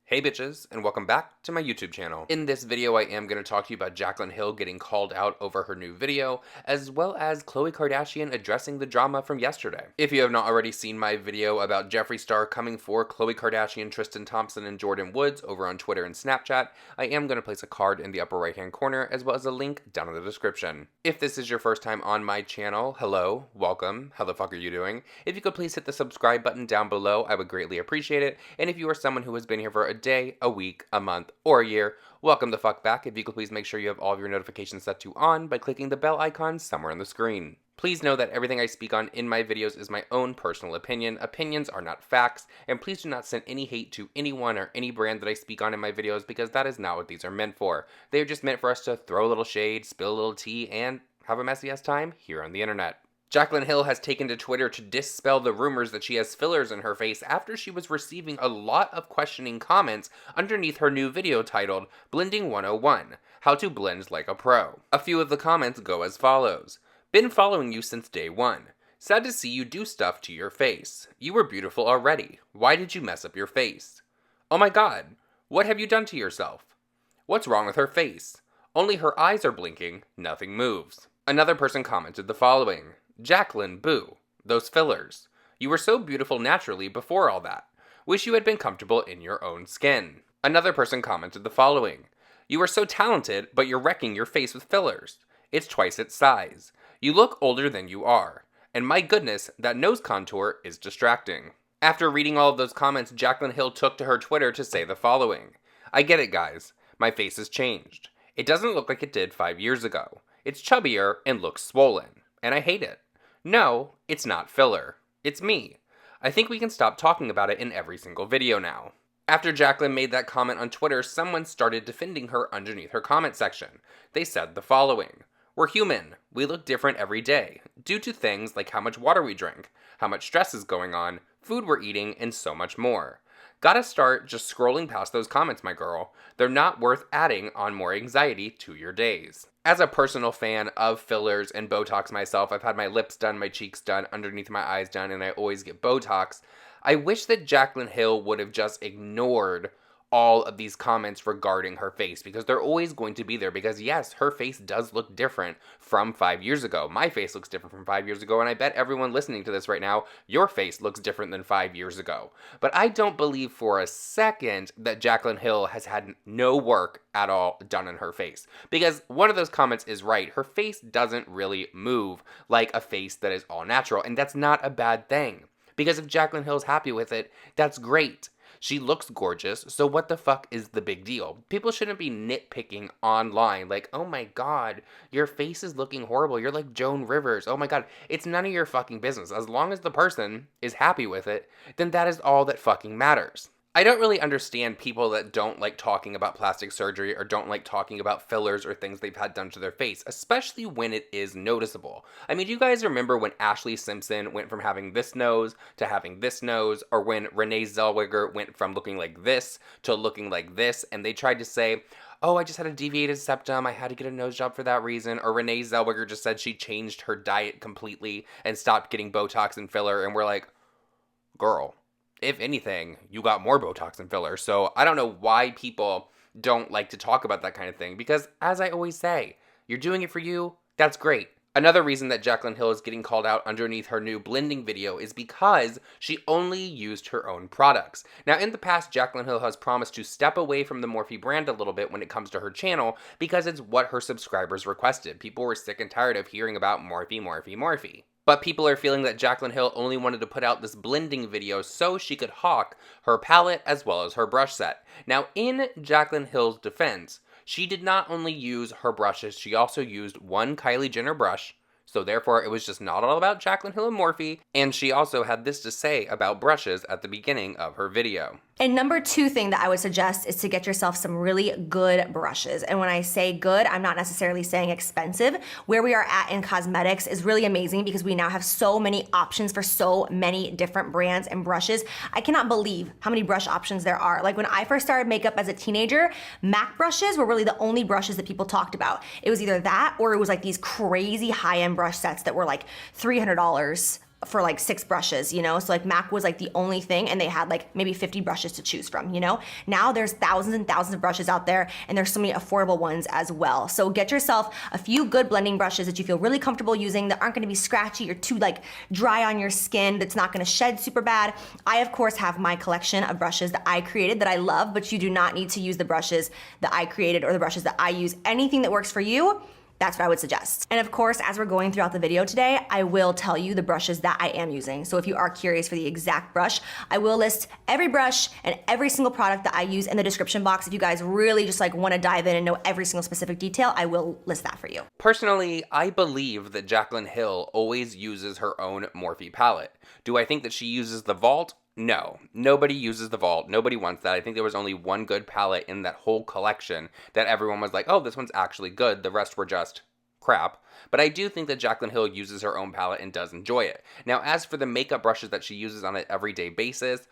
Hey bitches, and welcome back to my YouTube channel. In this video, I am going to talk to you about Jaclyn Hill getting called out over her new video, as well as Khloe Kardashian addressing the drama from yesterday. If you have not already seen my video about Jeffree Star coming for Khloe Kardashian, Tristan Thompson, and Jordyn Woods over on Twitter and Snapchat, I am going to place a card in the upper right hand corner, as well as a link down in the description. If this is your first time on my channel, hello, welcome, how the fuck are you doing? If you could please hit the subscribe button down below, I would greatly appreciate it, and if you are someone who has been here for a day, a week, a month, or a year, welcome the fuck back. If you could please make sure you have all of your notifications set to on by clicking the bell icon somewhere on the screen. Please know that everything I speak on in my videos is my own personal opinion. Opinions are not facts, and please do not send any hate to anyone or any brand that I speak on in my videos because that is not what these are meant for. They are just meant for us to throw a little shade, spill a little tea, and have a messy ass time here on the internet. Jaclyn Hill has taken to Twitter to dispel the rumors that she has fillers in her face after she was receiving a lot of questioning comments underneath her new video titled Blending 101, How to Blend Like a Pro. A few of the comments go as follows. Been following you since day one. Sad to see you do stuff to your face. You were beautiful already. Why did you mess up your face? Oh my god, what have you done to yourself? What's wrong with her face? Only her eyes are blinking, nothing moves. Another person commented the following. Jaclyn, boo. Those fillers. You were so beautiful naturally before all that. Wish you had been comfortable in your own skin. Another person commented the following. You are so talented, but you're wrecking your face with fillers. It's twice its size. You look older than you are. And my goodness, that nose contour is distracting. After reading all of those comments, Jaclyn Hill took to her Twitter to say the following. I get it, guys. My face has changed. It doesn't look like it did 5 years ago. It's chubbier and looks swollen. And I hate it. No, it's not filler. It's me. I think we can stop talking about it in every single video now. After Jaclyn made that comment on Twitter, someone started defending her underneath her comment section. They said the following. We're human. We look different every day, due to things like how much water we drink, how much stress is going on, food we're eating, and so much more. Gotta start just scrolling past those comments, my girl. They're not worth adding on more anxiety to your days. As a personal fan of fillers and Botox myself, I've had my lips done, my cheeks done, underneath my eyes done, and I always get Botox. I wish that Jaclyn Hill would have just ignored all of these comments regarding her face because they're always going to be there because yes, her face does look different from 5 years ago. My face looks different from 5 years ago, and I bet everyone listening to this right now, your face looks different than 5 years ago. But I don't believe for a second that Jaclyn Hill has had no work at all done in her face. Because one of those comments is right. Her face doesn't really move like a face that is all natural, and that's not a bad thing. Because if Jaclyn Hill's happy with it, that's great. She looks gorgeous, so what the fuck is the big deal? People shouldn't be nitpicking online like, oh my god, your face is looking horrible, you're like Joan Rivers, oh my god. It's none of your fucking business. As long as the person is happy with it, then that is all that fucking matters. I don't really understand people that don't like talking about plastic surgery or don't like talking about fillers or things they've had done to their face, especially when it is noticeable. I mean, do you guys remember when Ashley Simpson went from having this nose to having this nose, or when Renee Zellweger went from looking like this to looking like this, and they tried to say, oh, I just had a deviated septum, I had to get a nose job for that reason, or Renee Zellweger just said she changed her diet completely and stopped getting Botox and filler, and we're like, girl, if anything, you got more Botox and filler. So I don't know why people don't like to talk about that kind of thing because, as I always say, you're doing it for you, that's great. Another reason that Jaclyn Hill is getting called out underneath her new blending video is because she only used her own products. Now, in the past, Jaclyn Hill has promised to step away from the Morphe brand a little bit when it comes to her channel because it's what her subscribers requested. People were sick and tired of hearing about Morphe. But people are feeling that Jaclyn Hill only wanted to put out this blending video so she could hawk her palette as well as her brush set. Now, in Jaclyn Hill's defense, she did not only use her brushes, she also used one Kylie Jenner brush. So therefore, it was just not all about Jaclyn Hill and Morphe, and she also had this to say about brushes at the beginning of her video. And number two thing that I would suggest is to get yourself some really good brushes. And when I say good, I'm not necessarily saying expensive. Where we are at in cosmetics is really amazing because we now have so many options for so many different brands and brushes. I cannot believe how many brush options there are. Like when I first started makeup as a teenager, MAC brushes were really the only brushes that people talked about. It was either that or it was like these crazy high-end brush sets that were like $300 for like 6 brushes, you know? So like MAC was like the only thing and they had like maybe 50 brushes to choose from, you know? Now there's thousands and thousands of brushes out there and there's so many affordable ones as well. So get yourself a few good blending brushes that you feel really comfortable using, that aren't gonna be scratchy or too like dry on your skin, that's not gonna shed super bad. I of course have my collection of brushes that I created that I love, but you do not need to use the brushes that I created or the brushes that I use. Anything that works for you, that's what I would suggest. And of course, as we're going throughout the video today, I will tell you the brushes that I am using. So if you are curious for the exact brush, I will list every brush and every single product that I use in the description box. If you guys really just like wanna dive in and know every single specific detail, I will list that for you. Personally, I believe that Jaclyn Hill always uses her own Morphe palette. Do I think that she uses the Vault? No, nobody uses the Vault. Nobody wants that. I think there was only one good palette in that whole collection that everyone was like, oh, this one's actually good. The rest were just crap. But I do think that Jaclyn Hill uses her own palette and does enjoy it. Now, as for the makeup brushes that she uses on an everyday basis,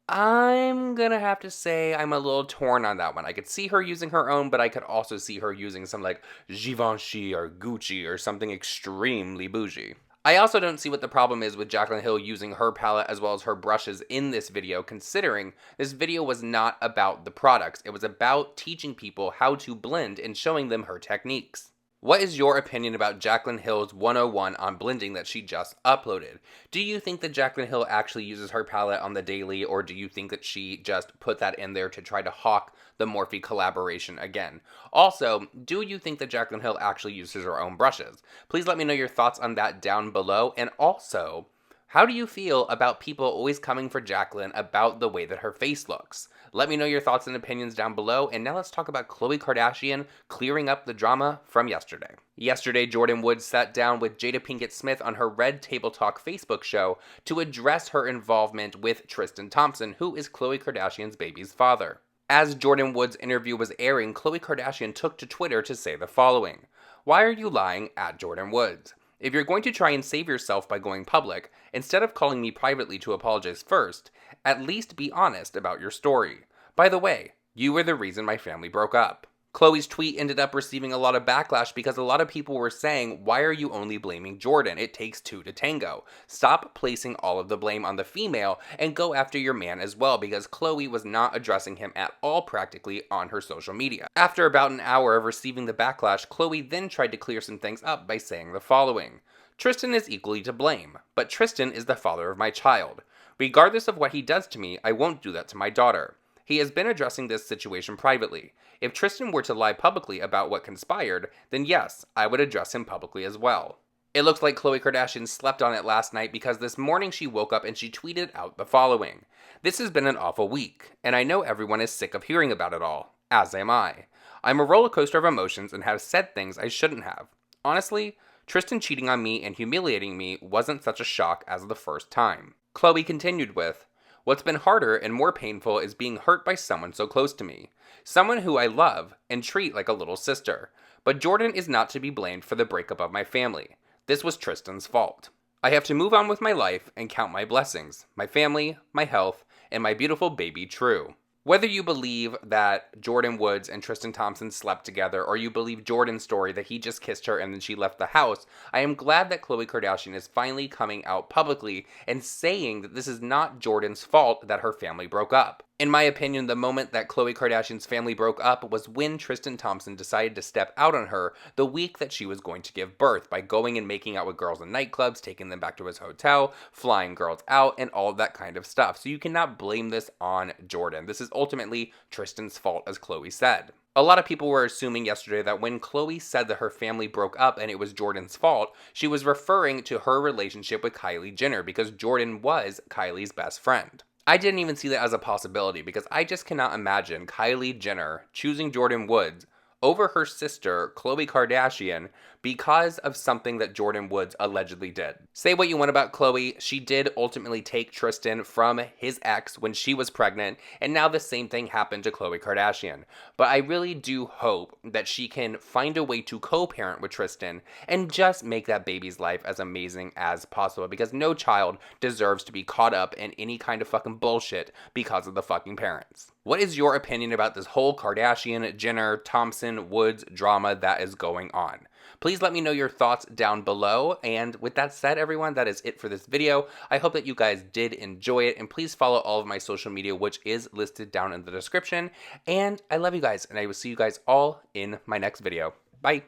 I'm gonna have to say I'm a little torn on that one. I could see her using her own, but I could also see her using some like Givenchy or Gucci or something extremely bougie. I also don't see what the problem is with Jaclyn Hill using her palette as well as her brushes in this video, considering this video was not about the products. It was about teaching people how to blend and showing them her techniques. What is your opinion about Jaclyn Hill's 101 on blending that she just uploaded? Do you think that Jaclyn Hill actually uses her palette on the daily, or do you think that she just put that in there to try to hawk the Morphe collaboration again? Also, do you think that Jaclyn Hill actually uses her own brushes? Please let me know your thoughts on that down below, and also, how do you feel about people always coming for Jaclyn about the way that her face looks? Let me know your thoughts and opinions down below, and now let's talk about Khloe Kardashian clearing up the drama from yesterday. Yesterday, Jordyn Woods sat down with Jada Pinkett Smith on her Red Table Talk Facebook show to address her involvement with Tristan Thompson, who is Khloe Kardashian's baby's father. As Jordyn Woods' interview was airing, Khloe Kardashian took to Twitter to say the following: "Why are you lying at Jordyn Woods? If you're going to try and save yourself by going public, instead of calling me privately to apologize first, at least be honest about your story. By the way, you were the reason my family broke up." Khloe's tweet ended up receiving a lot of backlash because a lot of people were saying, why are you only blaming Jordyn? It takes 2 to tango. Stop placing all of the blame on the female and go after your man as well, because Khloe was not addressing him at all practically on her social media. After about an hour of receiving the backlash, Khloe then tried to clear some things up by saying the following: "Tristan is equally to blame, but Tristan is the father of my child. Regardless of what he does to me, I won't do that to my daughter. He has been addressing this situation privately. If Tristan were to lie publicly about what conspired, then yes, I would address him publicly as well." It looks like Khloe Kardashian slept on it last night, because this morning she woke up and she tweeted out the following: "This has been an awful week, and I know everyone is sick of hearing about it all, as am I. I'm a roller coaster of emotions and have said things I shouldn't have. Honestly, Tristan cheating on me and humiliating me wasn't such a shock as the first time." Khloe continued with, "What's been harder and more painful is being hurt by someone so close to me. Someone who I love and treat like a little sister. But Jordyn is not to be blamed for the breakup of my family. This was Tristan's fault. I have to move on with my life and count my blessings, my family, my health, and my beautiful baby True." Whether you believe that Jordyn Woods and Tristan Thompson slept together, or you believe Jordyn's story that he just kissed her and then she left the house, I am glad that Khloe Kardashian is finally coming out publicly and saying that this is not Jordyn's fault that her family broke up. In my opinion, the moment that Khloe Kardashian's family broke up was when Tristan Thompson decided to step out on her the week that she was going to give birth by going and making out with girls in nightclubs, taking them back to his hotel, flying girls out, and all of that kind of stuff. So you cannot blame this on Jordyn. This is ultimately Tristan's fault, as Khloe said. A lot of people were assuming yesterday that when Khloe said that her family broke up and it was Jordyn's fault, she was referring to her relationship with Kylie Jenner, because Jordyn was Kylie's best friend. I didn't even see that as a possibility, because I just cannot imagine Kylie Jenner choosing Jordyn Woods over her sister, Khloe Kardashian, because of something that Jordyn Woods allegedly did. Say what you want about Khloe, she did ultimately take Tristan from his ex when she was pregnant, and now the same thing happened to Khloe Kardashian. But I really do hope that she can find a way to co-parent with Tristan and just make that baby's life as amazing as possible, because no child deserves to be caught up in any kind of fucking bullshit because of the fucking parents. What is your opinion about this whole Kardashian, Jenner, Thompson, Woods drama that is going on? Please let me know your thoughts down below. And with that said, everyone, that is it for this video. I hope that you guys did enjoy it, and please follow all of my social media, which is listed down in the description. And I love you guys, and I will see you guys all in my next video. Bye.